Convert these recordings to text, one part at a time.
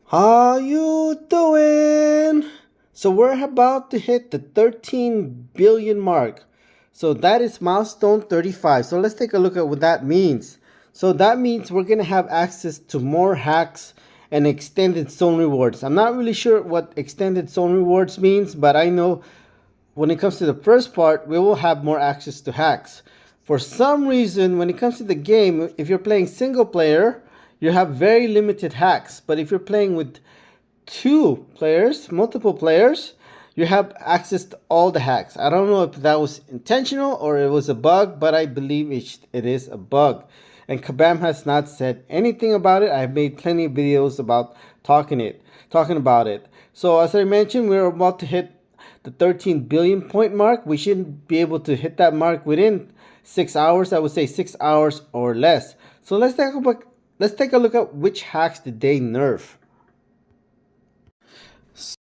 How you doing? So we're about to hit the 13 billion mark. So that is milestone 35. So let's take a look at what that means. So that means we're going to have access to more hacks and extended zone rewards. I'm not really sure what extended zone rewards means, but I know when it comes to the first part, we will have more access to hacks. For some reason, when it comes to the game, if you're playing single player, you have very limited hacks. But if you're playing with two players, multiple players, you have access to all the hacks. I don't know if that was intentional or it was a bug, but I believe it is a bug. And Kabam has not said anything about it. I've made plenty of videos about talking about it. So as I mentioned, we're about to hit the 13 billion point mark. We should be able to hit that mark within 6 hours. I would say 6 hours or less. So let's take a look at which hacks did they nerf.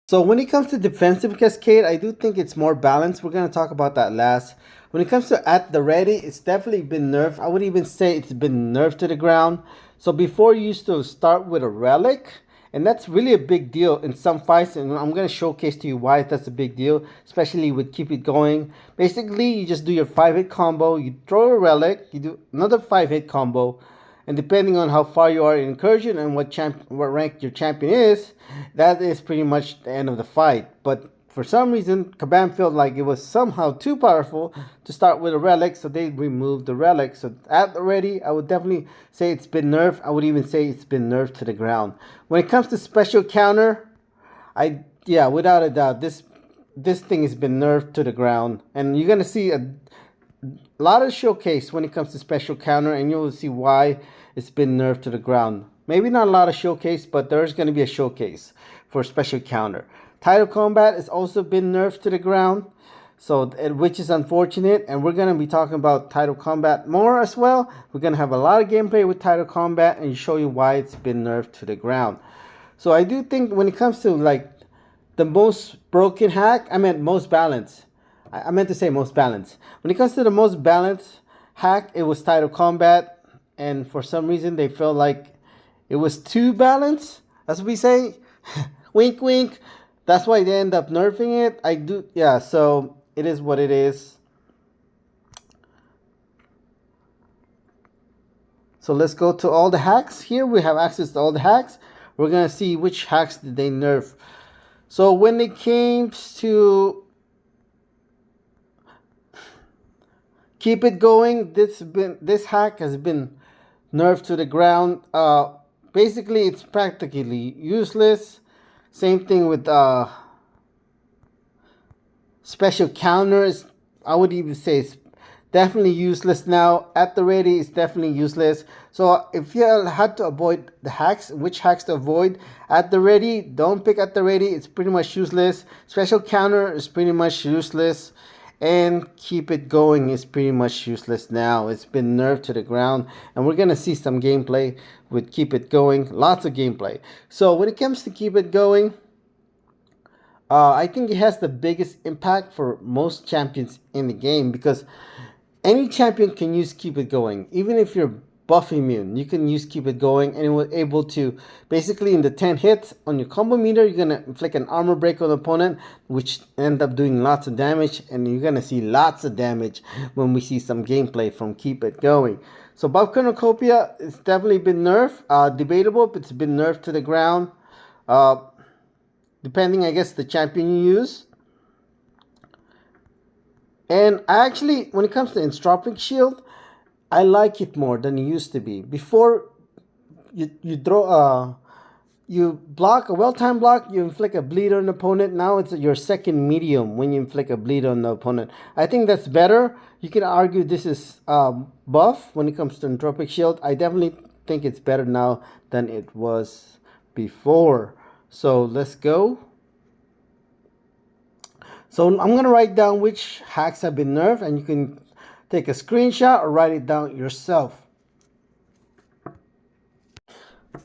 So when it comes to defensive cascade, I do think it's more balanced. We're going to talk about that last. When it comes to at the ready, it's definitely been nerfed. I would even say it's been nerfed to the ground. So before you used to start with a relic, and that's really a big deal in some fights, and I'm going to showcase to you why that's a big deal, especially with keep it going. Basically, you just do your 5-hit combo, you throw a relic, you do another 5-hit combo, and depending on how far you are in Incursion and what rank your champion is, that is pretty much the end of the fight. But for some reason, Kabam felt like it was somehow too powerful to start with a relic, so they removed the relic. So at the ready, I would definitely say it's been nerfed. I would even say it's been nerfed to the ground. When it comes to special counter, yeah, without a doubt, this thing has been nerfed to the ground, and you're gonna see a lot of showcase when it comes to special counter, and you will see why it's been nerfed to the ground. Maybe not a lot of showcase, but there's going to be a showcase for special counter. Title combat has also been nerfed to the ground, so which is unfortunate, and we're going to be talking about title combat more as well. We're going to have a lot of gameplay with title combat and show you why it's been nerfed to the ground. So I do think when it comes to like the most broken hack, I meant most balanced. I meant to say most balanced. When it comes to the most balanced hack, it was title combat, and for some reason they felt like it was too balanced, as we say. Wink, wink. That's why they end up nerfing it. Yeah. So it is what it is. So let's go to all the hacks. Here we have access to all the hacks. We're gonna see which hacks did they nerf. So when it came to keep it going, this hack has been nerfed to the ground. Basically, it's practically useless. Same thing with special counters. I would even say it's definitely useless now. At the ready, it's definitely useless. So if you had to avoid the hacks, which hacks to avoid? At the ready, don't pick at the ready. It's pretty much useless. Special counter is pretty much useless. And keep it going is pretty much useless now. It's been nerfed to the ground, and we're gonna see some gameplay with keep it going. Lots of gameplay. So when it comes to keep it going, I think it has the biggest impact for most champions in the game, because any champion can use keep it going. Even if you're buff immune, you can use keep it going, and it will able to basically in the 10 hits on your combo meter, you're gonna inflict an armor break on the opponent, which end up doing lots of damage, and you're gonna see lots of damage when we see some gameplay from keep it going. So buff cornucopia, it's definitely been nerfed. Debatable, but it's been nerfed to the ground. Depending, I guess, the champion you use. And actually, when it comes to Entropic Shield, I like it more than it used to be. Before, you block a well-timed block, you inflict a bleed on the opponent. Now it's your second medium when you inflict a bleed on the opponent. I think that's better. You can argue this is buff when it comes to Entropic Shield. I definitely think it's better now than it was before. So let's go. So I'm going to write down which hacks have been nerfed, and you can take a screenshot or write it down yourself.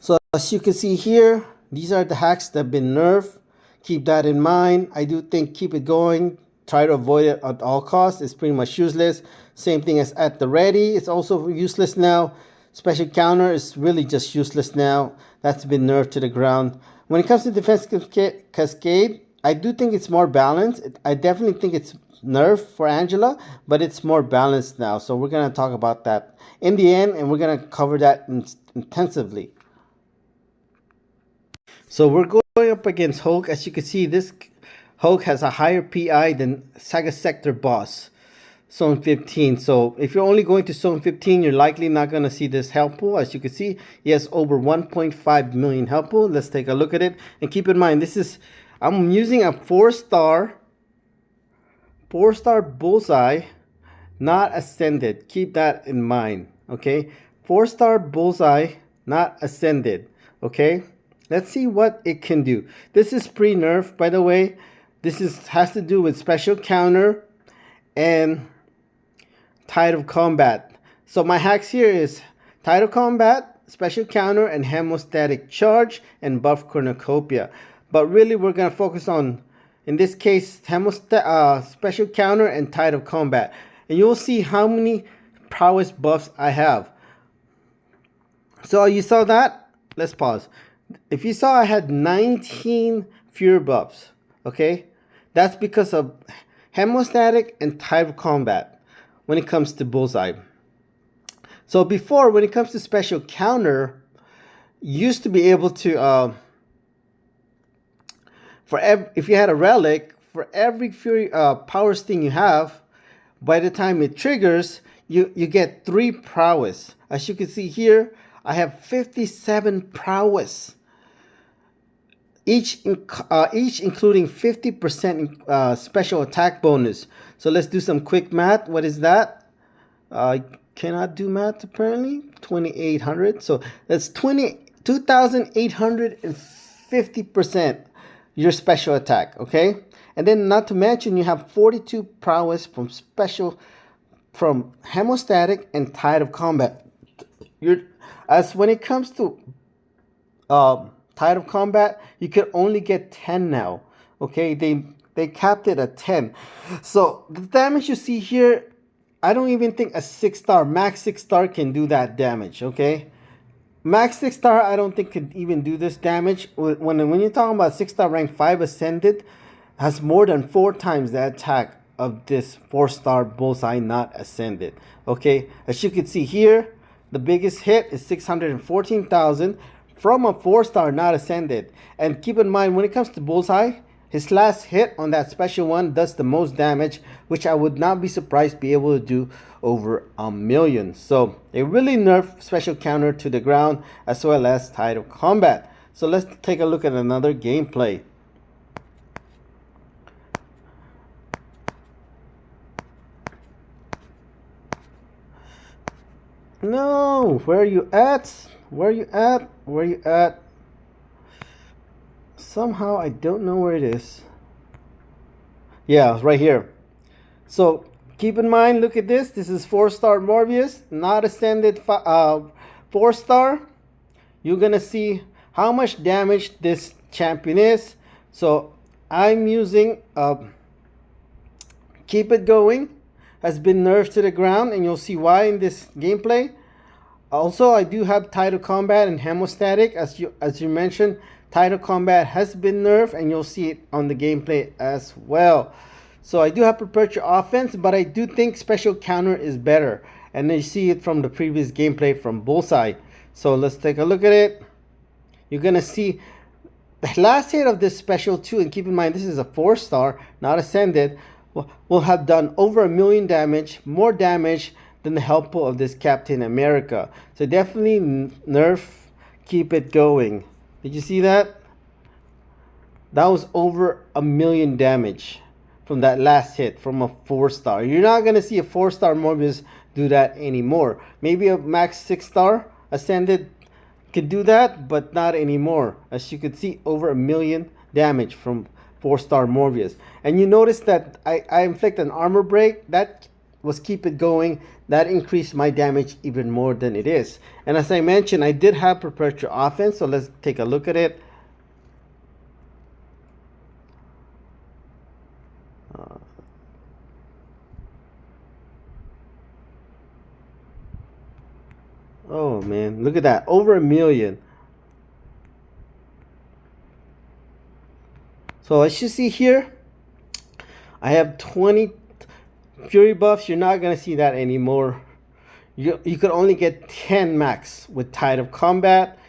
So as you can see here, these are the hacks that have been nerfed. Keep that in mind. I do think keep it going. Try to avoid it at all costs. It's pretty much useless. Same thing as at the ready. It's also useless now. Special counter is really just useless now. That's been nerfed to the ground. When it comes to defense cascade, I do think it's more balanced. I definitely think it's nerfed for Angela, but it's more balanced now. So we're going to talk about that in the end, and we're going to cover that intensively. So we're going up against Hulk. As you can see, this Hulk has a higher PI than Saga Sector Boss, Zone 15. So if you're only going to Zone 15, you're likely not going to see this health pool. As you can see, he has over 1.5 million health pool. Let's take a look at it. And keep in mind, I'm using a 4-star bullseye, not ascended. Keep that in mind, okay? 4-star bullseye, not ascended, okay? Let's see what it can do. This is pre-nerf, by the way. This has to do with special counter and Tide of Combat. So my hacks here is Tide of Combat, special counter, and hemostatic charge, and buff cornucopia. But really, we're gonna focus on, in this case, special counter and Tide of Combat, and you'll see how many prowess buffs I have. So you saw that? Let's pause. If you saw, I had 19 fewer buffs. Okay, that's because of hemostatic and Tide of Combat when it comes to bullseye. So before, when it comes to special counter, you used to be able to if you had a relic, for every fury power sting you have, by the time it triggers, you get 3 prowess. As you can see here, I have 57 prowess, each including 50% special attack bonus. So let's do some quick math. What is that? I cannot do math apparently. 2,800. So that's 2,850% your special attack. Okay, and then not to mention you have 42 prowess from hemostatic and Tide of Combat. When it comes to Tide of Combat, you can only get 10 now. Okay, they capped it at 10. So the damage you see here, I don't even think a 6-star, max 6-star can do that damage. Okay, max 6-star I don't think could even do this damage. When you're talking about 6-star rank 5 ascended, has more than 4 times the attack of this 4-star bullseye not ascended. Okay, as you can see here, the biggest hit is 614,000 from a 4-star not ascended. And keep in mind, when it comes to bullseye, his last hit on that special one does the most damage, which I would not be surprised to be able to do over 1 million. So they really nerfed special counter to the ground, as well as Tide of Combat. So let's take a look at another gameplay. No, where are you at? Where are you at? Where are you at? Somehow I don't know where it is. Yeah, right here. So keep in mind, look at this. This is 4-star Morbius, not ascended 4-star. You're gonna see how much damage this champion is. So I'm using Keep It Going, has been nerfed to the ground, and you'll see why in this gameplay. Also, I do have Tide of Combat and hemostatic. As you mentioned, Tide of Combat has been nerfed, and you'll see it on the gameplay as well. So I do have Perpetual Offense, but I do think Special Counter is better, and you see it from the previous gameplay from Bullseye. So let's take a look at it. You're gonna see the last hit of this special 2, and keep in mind this is a 4-star, not ascended, will have done over 1 million damage, more damage than the help pool of this Captain America. So definitely nerf Keep It Going. Did you see that? That was over 1 million damage from that last hit from a 4-star. You're not gonna see a 4-star Morbius do that anymore. Maybe a max 6-star ascended could do that, but not anymore. As you could see, over 1 million damage from 4-star Morbius. And you notice that I inflict an armor break. That was Keep It Going. That increased my damage even more than it is. And as I mentioned, I did have Perpetual Offense, so let's take a look at it. Oh man, look at that, over 1 million. So as you see here, I have 20 Fury buffs. You're not gonna see that anymore. You could only get 10 max with Tide of Combat,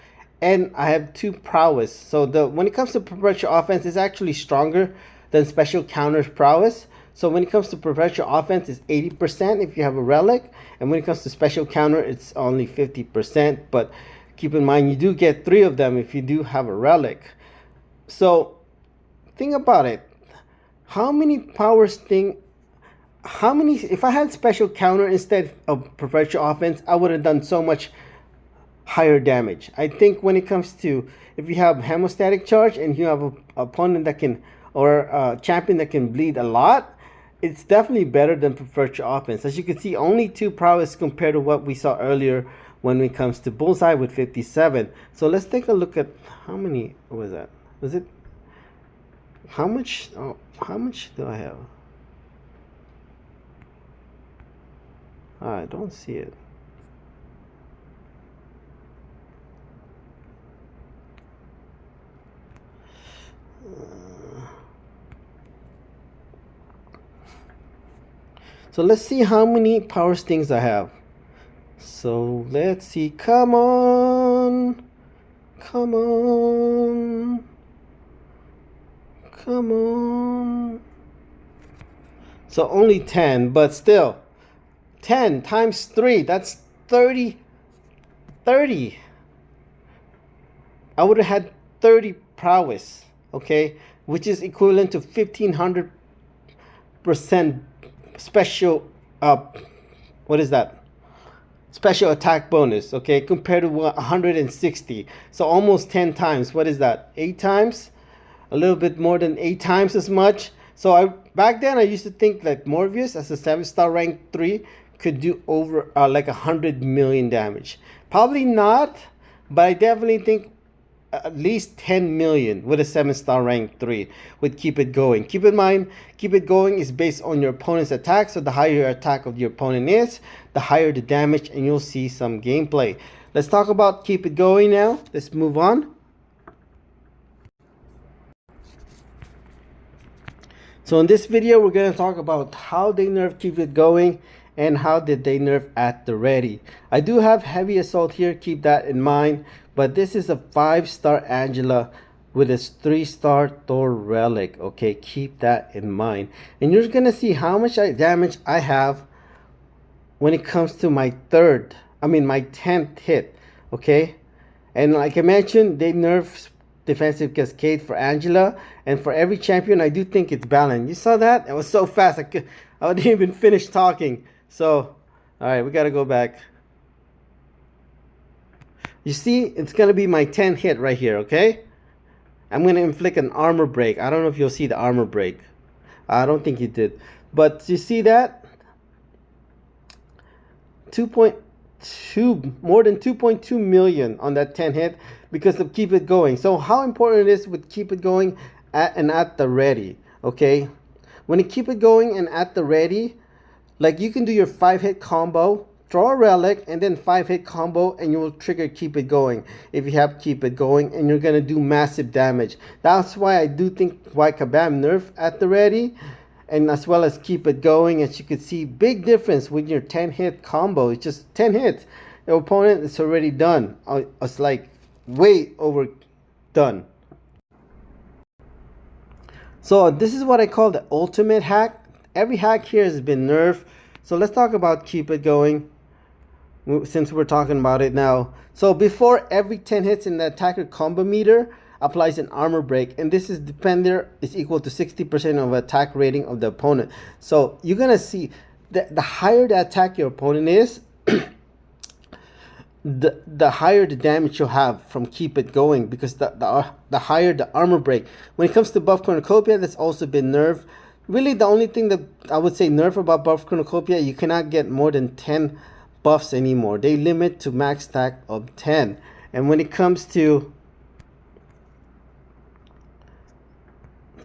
and I have 2 prowess. So when it comes to perpetual offense, it's actually stronger than special counters prowess. So when it comes to perpetual offense, it's 80% if you have a relic, and when it comes to special counter, it's only 50%. But keep in mind, you do get 3 of them if you do have a relic. So think about it. How many powers if I had special counter instead of perpetual offense, I would have done so much higher damage. I think when it comes to, if you have hemostatic charge and you have an opponent that can, or a champion that can bleed a lot, it's definitely better than perpetual offense. As you can see, only 2 prowess compared to what we saw earlier when it comes to bullseye with 57. So let's take a look at how many was that? Was it how much? Oh, how much do I have? I don't see it. So let's see how many power stings I have. So let's see. Come on. Come on. Come on. So only 10, but still. 10 times 3, that's 30. 30. I would have had 30 prowess, okay? Which is equivalent to 1500% special, what is that? Special attack bonus, okay? Compared to 160. So almost 10 times. What is that? 8 times? A little bit more than 8 times as much. So back then I used to think that Morbius as a 7-star rank 3 could do over like 100 million damage. Probably not, but I definitely think at least 10 million with a 7-star rank 3 would keep it going. Keep in mind, keep it going is based on your opponent's attack. So the higher your attack of your opponent is, the higher the damage, and you'll see some gameplay. Let's talk about keep it going now. Let's move on. So in this video, we're going to talk about how they nerf keep it going and how did they nerf at the ready. I do have heavy assault here, keep that in mind, but this is a 5-star Angela with a 3-star Thor relic. Okay, keep that in mind. And you're gonna see how much damage I have when it comes to my my 10th hit. Okay, and like I mentioned, they nerfed defensive cascade for Angela, and for every champion I do think it's balanced. You saw that? It was so fast I didn't even finish talking. So alright, we gotta go back. You see, it's gonna be my 10th hit right here. Okay, I'm gonna inflict an armor break. I don't know if you'll see the armor break. I don't think you did, but you see that 2.2, more than 2.2 million on that 10 hit because of keep it going. So how important it is with keep it going at the ready. Okay, when you keep it going and at the ready, like you can do your 5-hit combo, throw a relic, and then 5-hit combo, and you will trigger keep it going if you have keep it going, and you're gonna do massive damage. That's why I do think why Kabam nerf at the ready, and as well as keep it going. As you can see, big difference with your 10-hit combo. It's just 10 hits. Your opponent is already done. It's like way overdone. So this is what I call the ultimate hack. Every hack here has been nerfed. So let's talk about keep it going, since we're talking about it now. So before every 10 hits in the attacker combo meter applies an armor break, and this is defender is equal to 60% of attack rating of the opponent. So you're gonna see that the higher the attack your opponent is, the higher the damage you'll have from keep it going, because the higher the armor break. When it comes to buff cornucopia, that's also been nerfed. Really, the only thing that I would say nerf about buff cornucopia, you cannot get more than 10 buffs anymore. They limit to max stack of 10. And when it comes to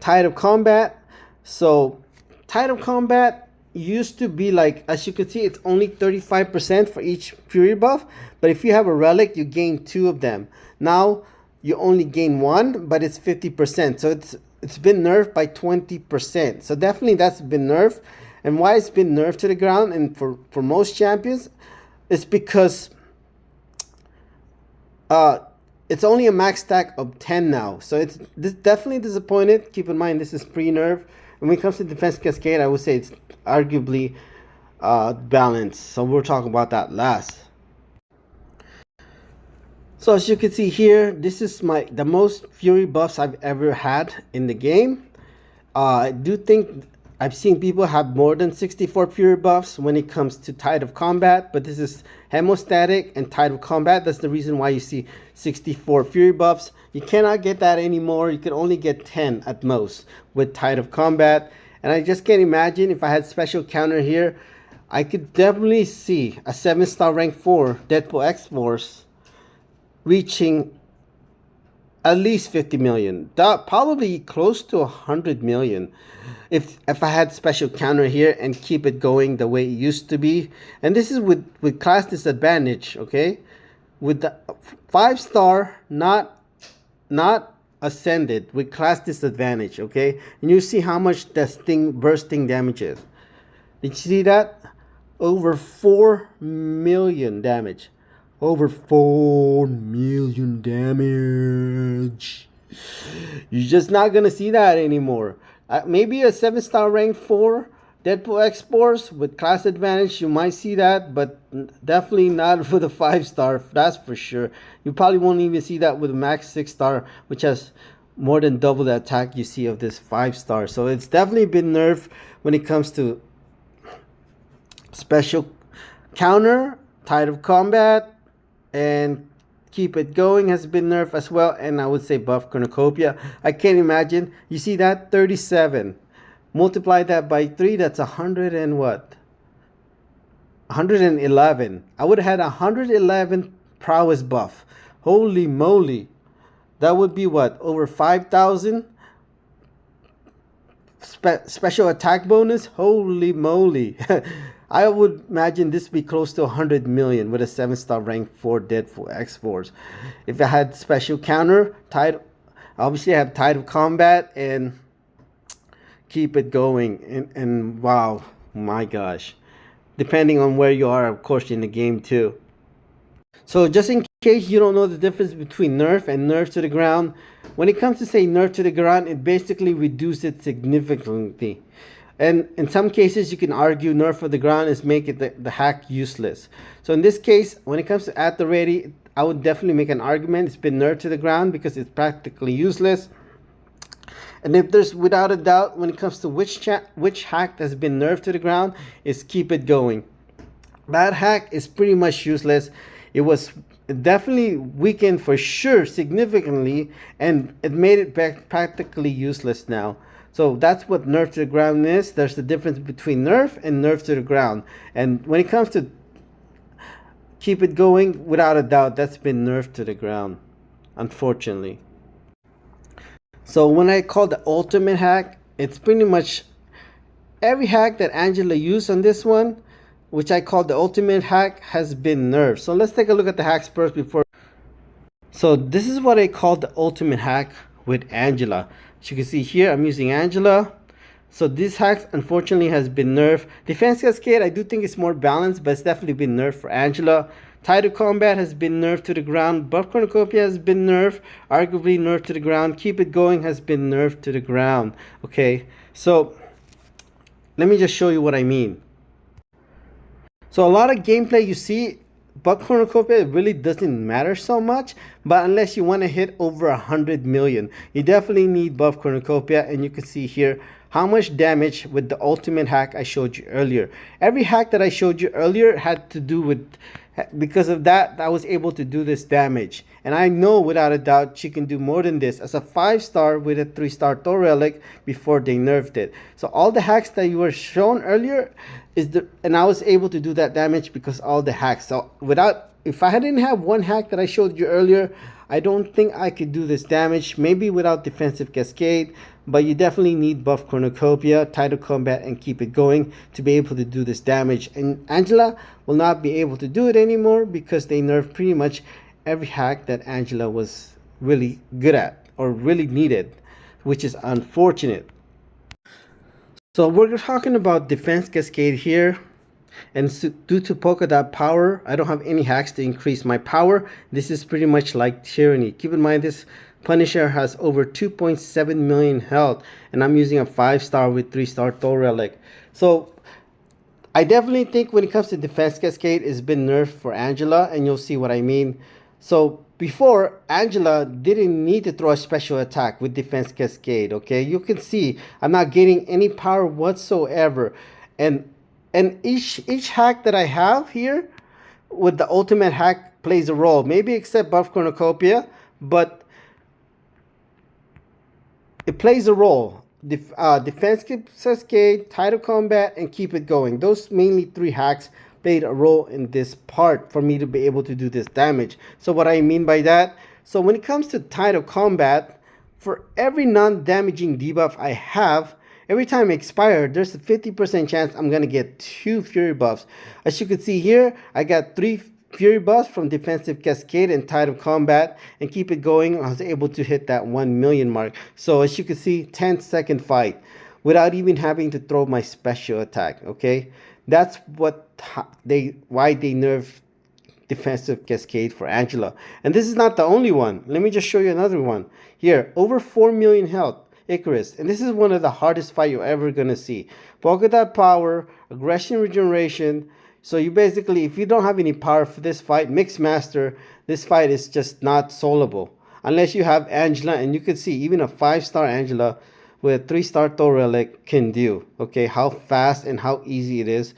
Tide of Combat, so Tide of Combat used to be like, as you can see, it's only 35% for each Fury buff, but if you have a relic, you gain 2 of them. Now you only gain 1, but it's 50%, so it's it's been nerfed by 20%. So definitely that's been nerfed. And why it's been nerfed to the ground, and for most champions, it's because it's only a max stack of 10 now. So it's definitely disappointed. Keep in mind, this is pre-nerf. And when it comes to defense cascade, I would say it's arguably balanced. So we'll talk about that last. So as you can see here, this is the most fury buffs I've ever had in the game. I do think I've seen people have more than 64 fury buffs when it comes to Tide of Combat, but this is hemostatic and Tide of Combat. That's the reason why you see 64 fury buffs. You cannot get that anymore. You can only get 10 at most with Tide of Combat. And I just can't imagine if I had special counter here, I could definitely see a 7-star rank 4 Deadpool X-Force reaching at least 50 million, probably close to 100 million if I had special counter here and keep it going the way it used to be. And this is with class disadvantage, okay, with the 5-star not ascended, with class disadvantage, okay. And you see how much that bursting damage is. Did you see that? Over 4 million damage. Over 4 million damage. You're just not going to see that anymore. Maybe a 7-star rank 4 Deadpool X-Force with class advantage, you might see that, but definitely not for the 5-star, that's for sure. You probably won't even see that with a max 6-star, which has more than double the attack you see of this 5-star. So it's definitely been nerfed when it comes to special counter, Tide of Combat, and keep it going has been nerfed as well. And I would say buff cornucopia. I can't imagine. You see that? 37. Multiply that by 3. That's 100 and what? 111. I would have had 111 prowess buff. Holy moly. That would be what? Over 5,000? Special attack bonus? Holy moly. I would imagine this be close to 100 million with a 7-star rank 4 Deadpool X-Force. If I had special counter, obviously I have Tide of Combat and keep it going. And wow, my gosh. Depending on where you are, of course, in the game too. So just in case you don't know the difference between nerf and nerf to the ground, when it comes to say nerf to the ground, it basically reduces it significantly. And in some cases, you can argue nerf for the ground is make it the hack useless. So in this case, when it comes to at the ready, I would definitely make an argument it's been nerfed to the ground because it's practically useless. And if there's without a doubt, when it comes to which hack that's been nerfed to the ground, is keep it going. That hack is pretty much useless. It was definitely weakened for sure significantly, and it made it practically useless now. So that's what nerf to the ground is. There's the difference between nerf and nerf to the ground. And when it comes to keep it going, without a doubt, that's been nerfed to the ground, unfortunately. So when I call the ultimate hack, it's pretty much every hack that Angela used on this one, which I call the ultimate hack, has been nerfed. So let's take a look at the hacks first before. So this is what I call the ultimate hack with Angela. As you can see here, I'm using Angela. So this hack unfortunately has been nerfed. Defense Cascade, I do think it's more balanced, but it's definitely been nerfed for Angela. Tide of Combat has been nerfed to the ground. Buff Cornucopia has been nerfed, arguably nerfed to the ground. Keep It Going has been nerfed to the ground. Okay, so let me just show you what I mean. So a lot of gameplay you see, Buff Cornucopia really doesn't matter so much, but unless you want to hit over 100 million, you definitely need Buff Cornucopia. And you can see here how much damage with the ultimate hack I showed you earlier. Every hack that I showed you earlier had to do with, because of that, I was able to do this damage. And I know without a doubt she can do more than this as a 5-star with a 3-star Thor relic before they nerfed it. So all the hacks that you were shown earlier and I was able to do that damage because all the hacks. So if I didn't have one hack that I showed you earlier, I don't think I could do this damage. Maybe without Defensive Cascade, but you definitely need Buff Cornucopia, Tide of Combat, and Keep It Going to be able to do this damage. And Angela will not be able to do it anymore because they nerfed pretty much every hack that Angela was really good at or really needed. which is unfortunate. So we're talking about defense cascade here. And so due to polka dot power, I don't have any hacks to increase my power. This is pretty much like tyranny. Keep in mind this Punisher has over 2.7 million health, and I'm using a 5-star with 3-star Thor relic. So I definitely think when it comes to defense cascade, it's been nerfed for Angela, and you'll see what I mean. So before, Angela didn't need to throw a special attack with defense cascade. Okay, you can see I'm not getting any power whatsoever, and each hack that I have here with the ultimate hack plays a role. Maybe except buff cornucopia, but it plays a role. Defense cascade, title combat, and keep it going. Those mainly 3 hacks played a role in this part for me to be able to do this damage. So what I mean by that, so when it comes to title combat, for every non-damaging debuff I have, every time I expire, there's a 50% chance I'm going to get 2 Fury buffs. As you can see here, I got 3 Fury buffs from Defensive Cascade and Tide of Combat, and keep it going. I was able to hit that 1 million mark. So as you can see, 10-second fight without even having to throw my special attack. Okay, that's why they nerfed Defensive Cascade for Angela. And this is not the only one. Let me just show you another one. Here, over 4 million health, Icarus. And this is one of the hardest fight you're ever going to see. Polka dot power, aggression regeneration. So you basically, if you don't have any power for this fight, Mixed Master, this fight is just not soloable. Unless you have Angela, and you can see even a 5-star Angela with a 3-star Thor relic can do. Okay, how fast and how easy it is.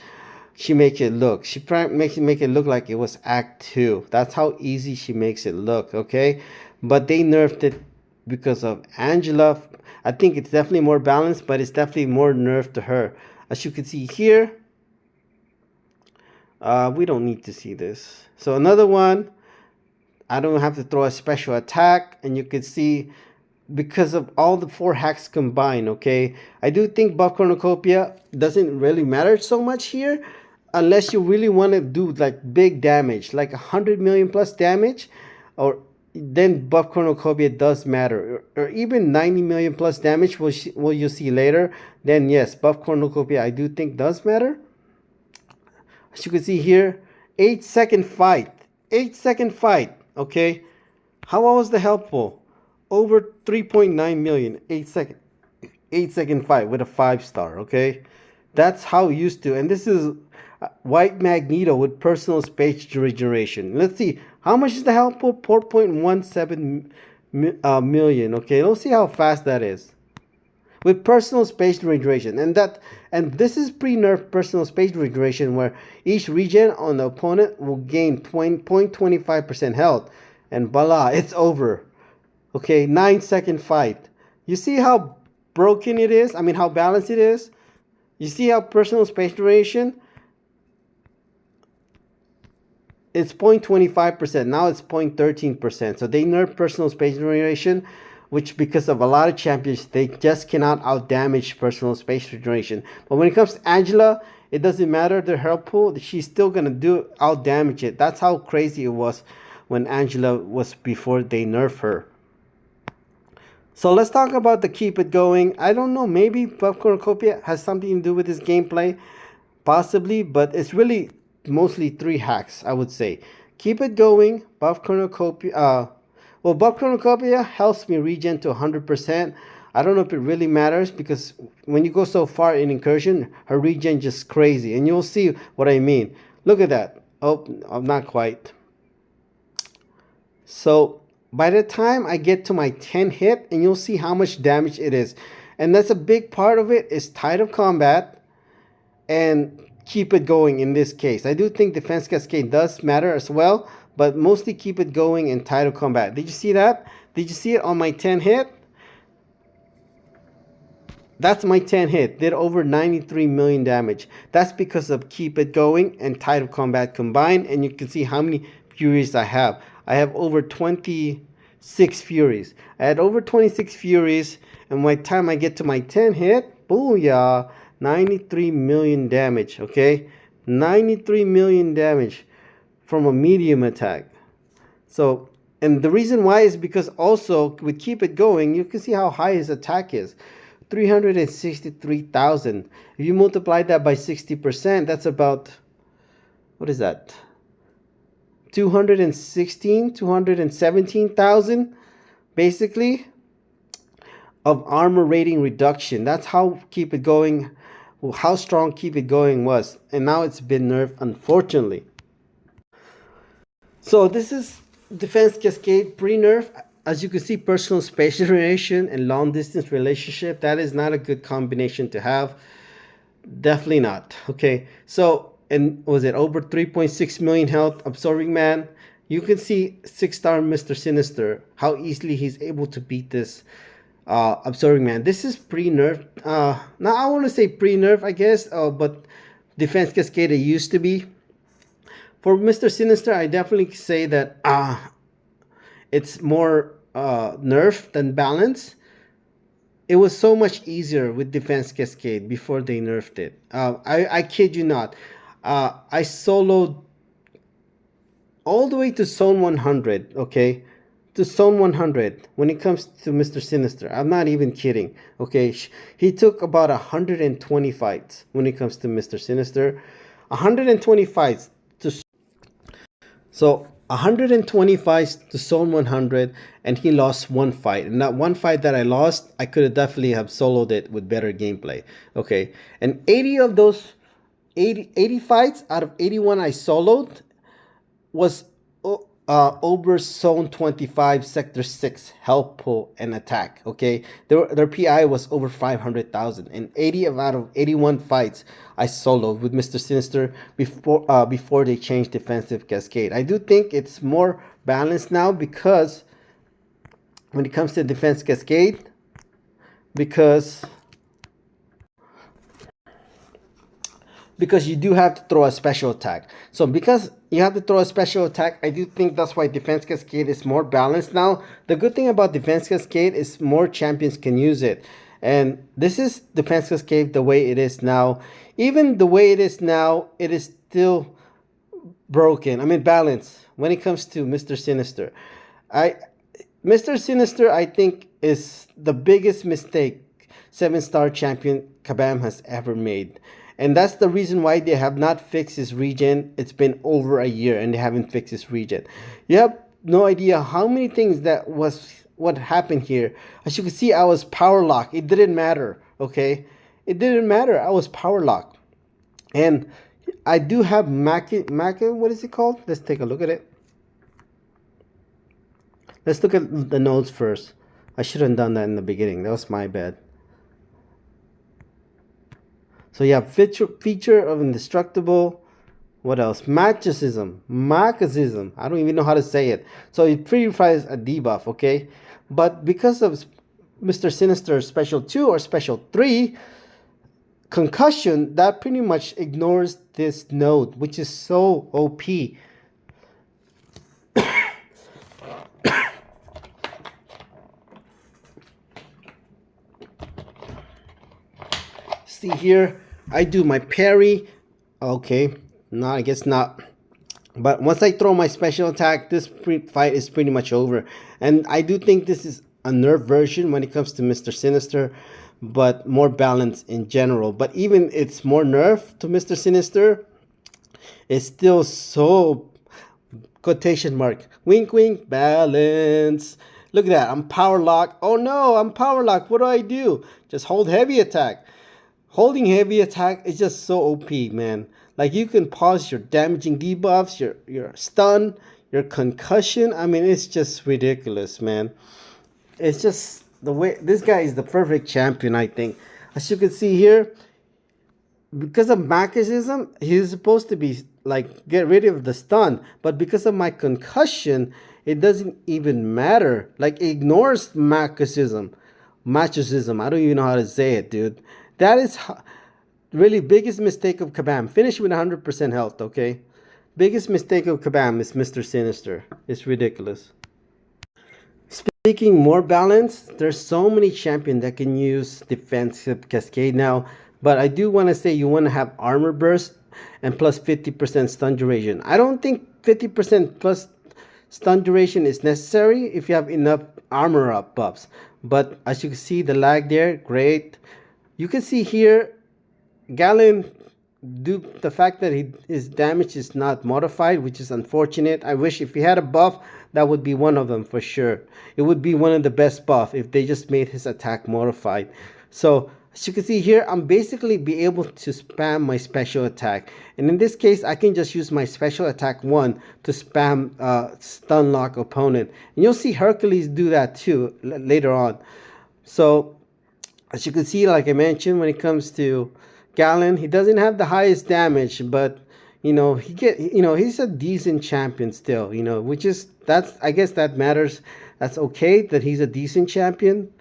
She makes it look. She makes it look like it was Act 2. That's how easy she makes it look, okay? But they nerfed it because of Angela. I think it's definitely more balanced, but it's definitely more nerfed to her. As you can see here, we don't need to see this. So another one, I don't have to throw a special attack, and you can see because of all the 4 hacks combined, okay? I do think buff cornucopia doesn't really matter so much here, unless you really want to do like big damage, like 100 million plus damage, or then buff cornucopia does matter, or even 90 million plus damage, which you'll see later. Then yes, buff cornucopia I do think does matter. As you can see here, 8-second fight. 8-second fight, okay? How was the helpful? Over 3.9 million, 8-second fight with a 5-star, okay? That's how used to. And this is White Magneto with personal space regeneration. Let's see, how much is the helpful? 4.17 million, okay? Let's see how fast that is. With personal space regeneration, and this is pre-nerf personal space regeneration, where each regen on the opponent will gain 0.25% health, and voila, it's over. Okay, 9-second fight. You see how broken it is? I mean, how balanced it is? You see how personal space regeneration, it's 0.25%. Now it's 0.13%. So they nerfed personal space regeneration, which because of a lot of champions, they just cannot outdamage personal space regeneration. But when it comes to Angela, it doesn't matter the health pool, she's still gonna outdamage it. That's how crazy it was when Angela was before they nerf her. So let's talk about the keep it going. I don't know, maybe buff cornucopia has something to do with this gameplay, possibly, but it's really mostly 3 hacks, I would say. Keep it going, buff cornucopia. Well, buff cornucopia helps me regen to 100%. I don't know if it really matters, because when you go so far in Incursion, her regen just crazy. And you'll see what I mean. Look at that. Oh, I'm not quite. So by the time I get to my 10 hit, and you'll see how much damage it is. And that's a big part of it, is Tide of Combat and keep it going in this case. I do think Defense Cascade does matter as well, but mostly keep it going in Tide of Combat. Did you see that? Did you see it on my 10 hit? That's my 10 hit. Did over 93 million damage. That's because of keep it going and Tide of Combat combined. And you can see how many Furies I have. I have over 26 Furies. I had over 26 Furies. And by the time I get to my 10 hit, booyah, 93 million damage. Okay? 93 million damage from a medium attack. So, And the reason why is because also with Keep It Going, you can see how high his attack is. 363,000. If you multiply that by 60%, that's about, what is that? 217,000 basically of armor rating reduction. That's how Keep It Going, how strong Keep It Going was. And now it's been nerfed, unfortunately. So this is Defense Cascade pre-nerf. As you can see, personal space generation and long distance relationship, that is not a good combination to have. Definitely not. Okay, so, and was it over 3.6 million health absorbing man? You can see 6-star Mr. Sinister, how easily he's able to beat this absorbing man. This is pre-nerf. Now I want to say pre-nerf, I guess, but Defense Cascade it used to be. For Mr. Sinister, I definitely say that it's more nerf than balance. It was so much easier with Defense Cascade before they nerfed it. I kid you not. I soloed all the way to Zone 100, okay? To Zone 100 when it comes to Mr. Sinister. I'm not even kidding, okay? He took about 120 fights when it comes to Mr. Sinister. 120 fights to... So 120 fights to Zone 100, and he lost one fight. And that one fight that I lost, I could have definitely have soloed it with better gameplay. Okay, and 80 of those 80 fights out of 81 I soloed was over Zone 25, Sector 6, health pool and attack. Okay, their PI was over 500,000, and 80 out of 81 fights I soloed with Mr. Sinister before they changed Defensive Cascade. I do think it's more balanced now because when it comes to Defense Cascade, because you do have to throw a special attack. So because you have to throw a special attack, I do think that's why Defense Cascade is more balanced now. The good thing about Defense Cascade is more champions can use it. And this is Defense Cascade the way it is now. Even the way it is now, it is still broken. I mean, balance when it comes to Mr. Sinister. Mr. Sinister, I think, is the biggest mistake 7-star champion Kabam has ever made. And that's the reason why they have not fixed his regen. It's been over a year and they haven't fixed his regen. You have no idea how many things that was what happened here. As you can see, I was power locked. It didn't matter, okay? It didn't matter. I was power locked. And I do have what is it called? Let's take a look at it. Let's look at the nodes first. I should have done that in the beginning. That was my bad. So you have feature of indestructible. What else? Magicism. I don't even know how to say it. So it purifies a debuff, okay? But because of Mr. Sinister Special 2 or Special 3, Concussion, that pretty much ignores this node, which is so OP. See here, I do my parry. Okay, no, I guess not. But once I throw my special attack, this fight is pretty much over. And I do think this is a nerf version when it comes to Mr. Sinister, but more balanced in general. But even it's more nerf to Mr. Sinister, it's still so, quotation mark, wink wink, balance. Look at that, I'm power locked. Oh no, I'm power locked. What do? Just hold heavy attack. Holding heavy attack is just so OP, man. Like, you can pause your damaging debuffs, your stun, your concussion. I mean, it's just ridiculous, man. It's just the way this guy is the perfect champion, I think. As you can see here, because of Magicism, he's supposed to be like get rid of the stun, but because of my concussion, it doesn't even matter. Like, it ignores Magicism. I don't even know how to say it, dude. That is really biggest mistake of Kabam. Finish with 100% health, okay? Biggest mistake of Kabam is Mr. Sinister. It's ridiculous. Speaking more balanced, there's so many champions that can use Defensive Cascade now. But I do want to say you want to have Armor Burst and plus 50% stun duration. I don't think 50% plus stun duration is necessary if you have enough armor up buffs. But as you can see, the lag there, great. You can see here, Galen, due to the fact that his damage is not modified, which is unfortunate. I wish if he had a buff, that would be one of them for sure. It would be one of the best buff if they just made his attack modified. So as you can see here, I'm basically be able to spam my special attack. And in this case, I can just use my special attack 1 to spam stun lock opponent. And you'll see Hercules do that too later on. So as you can see, like I mentioned, when it comes to Galen, he doesn't have the highest damage, but he's a decent champion still, I guess that matters. That's okay that he's a decent champion.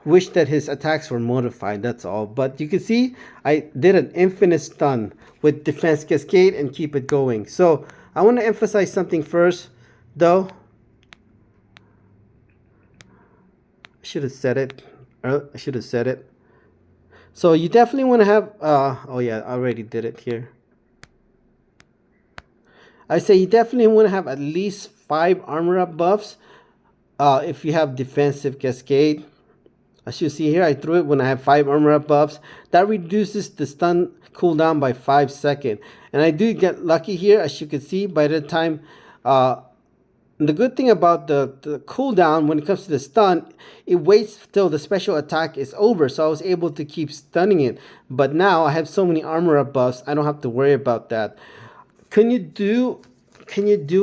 Wish that his attacks were modified, that's all. But you can see I did an infinite stun with defense cascade and keep it going. So I want to emphasize something first though. I should have said it. So you definitely want to have oh yeah, I already did it here. I say you definitely want to have at least 5 armor up buffs if you have defensive cascade. As you see here, I threw it when I have 5 armor up buffs. That reduces the stun cooldown by 5 seconds. And I do get lucky here, as you can see, by the time the good thing about the cooldown when it comes to the stun, it waits till the special attack is over, so I was able to keep stunning it. But now I have so many armor up buffs, I don't have to worry about that. Can you do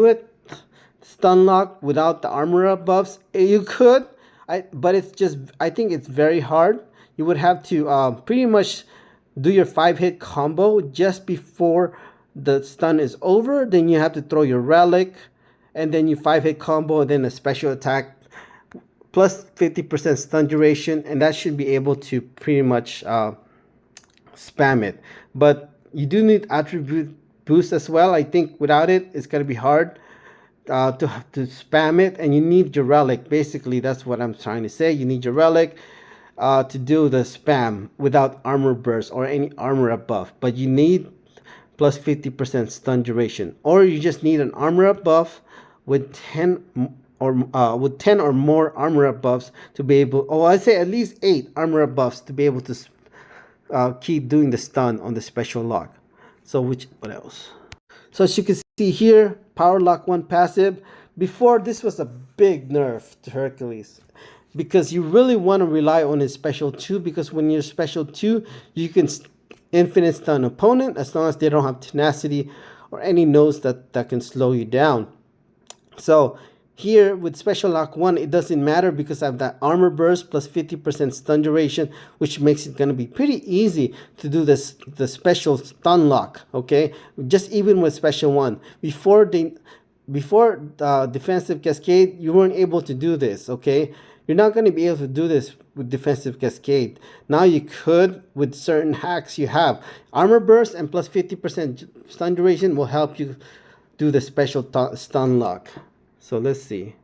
it stun lock without the armor up buffs? You could, but I think it's very hard. You would have to pretty much do your 5-hit combo just before the stun is over. Then you have to throw your relic, and then you 5-hit combo, and then a special attack plus 50% stun duration, and that should be able to pretty much spam it. But you do need attribute boost as well. I think without it, it's going to be hard to spam it, and you need your relic. Basically, that's what I'm trying to say. You need your relic to do the spam without armor burst or any armor up buff. But you need plus 50% stun duration, or you just need an armor up buff with 10 or more armor up buffs to be able, I say at least 8 armor up buffs to be able to keep doing the stun on the special lock. So what else? So as you can see here, power lock 1 passive. Before, this was a big nerf to Hercules, because you really want to rely on his special 2, because when you're special 2, you can infinite stun opponent as long as they don't have tenacity or any nose that can slow you down. So here with special lock 1, it doesn't matter because I have that armor burst plus 50% stun duration, which makes it going to be pretty easy to do the special stun lock. Okay, just even with special 1, before defensive cascade, you weren't able to do this. Okay, you're not going to be able to do this with defensive cascade. Now you could with certain hacks you have. Armor burst and plus 50% stun duration will help you do the special stun lock. So let's see.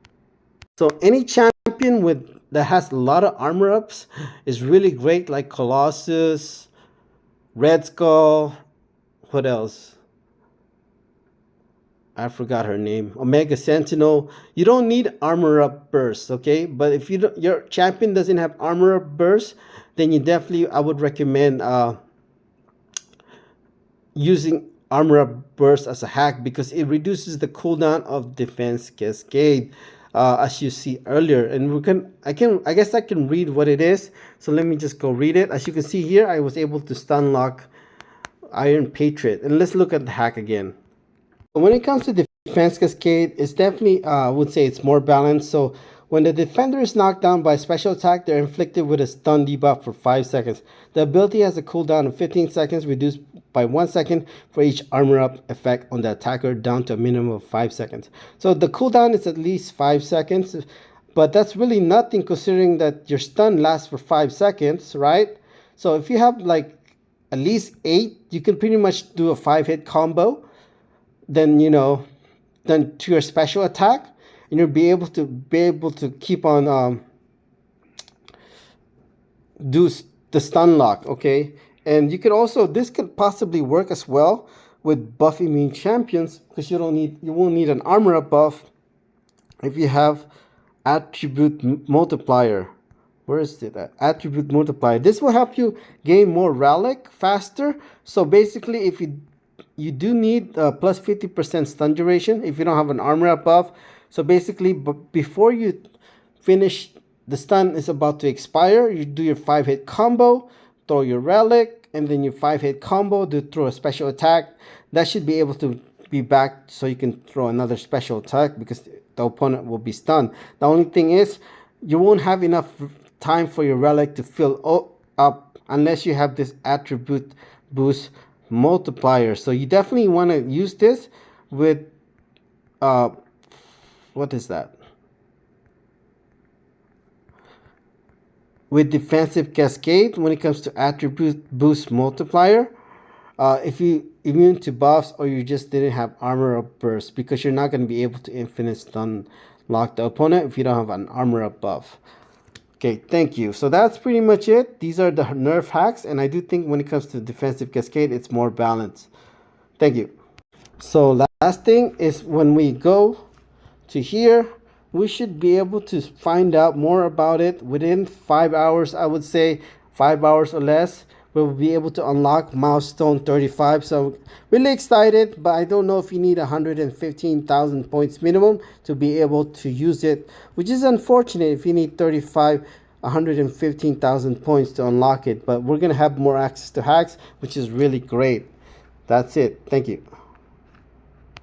So any champion that has a lot of armor ups is really great, like Colossus, Red Skull, what else? I forgot her name. Omega Sentinel. You don't need armor up burst, okay? But if your champion doesn't have armor up burst, then I would recommend using armor up burst as a hack, because it reduces the cooldown of defense cascade, as you see earlier. And I guess I can read what it is. So let me just go read it. As you can see here, I was able to stun lock Iron Patriot. And let's look at the hack again. When it comes to defense cascade, it's definitely, I would say it's more balanced. So when the defender is knocked down by a special attack, they're inflicted with a stun debuff for 5 seconds. The ability has a cooldown of 15 seconds, reduced by 1 second for each armor up effect on the attacker, down to a minimum of 5 seconds. So the cooldown is at least 5 seconds, but that's really nothing considering that your stun lasts for 5 seconds, right? So if you have like at least 8, you can pretty much do a 5-hit combo. Then then to your special attack, and you'll be able to keep on do the stun lock. Okay, and you could also, this could possibly work as well with buff immune champions, because you won't need an armor up buff if you have attribute multiplier, where is it at? Attribute multiplier. This will help you gain more relic faster. So basically, if you do need plus 50% stun duration if you don't have an armor up buff. So basically, before you finish, the stun is about to expire, you do your 5-hit combo, throw your relic, and then your 5-hit combo, throw a special attack. That should be able to be back so you can throw another special attack because the opponent will be stunned. The only thing is, you won't have enough time for your relic to fill up unless you have this attribute boost multiplier. So you definitely want to use this with what is that? With defensive cascade when it comes to attribute boost multiplier. If you immune to buffs or you just didn't have armor up burst, because you're not going to be able to infinite stun lock the opponent if you don't have an armor up buff. Okay, thank you. So that's pretty much it. These are the nerf hacks, and I do think when it comes to defensive cascade, it's more balanced. Thank you. So last thing is when we go to here, we should be able to find out more about it within 5 hours. I would say 5 hours or less. We'll be able to unlock milestone 35. So really excited, but I don't know if you need 115,000 points minimum to be able to use it, which is unfortunate if you need 115,000 points to unlock it. But we're going to have more access to hacks, which is really great. That's it. Thank you.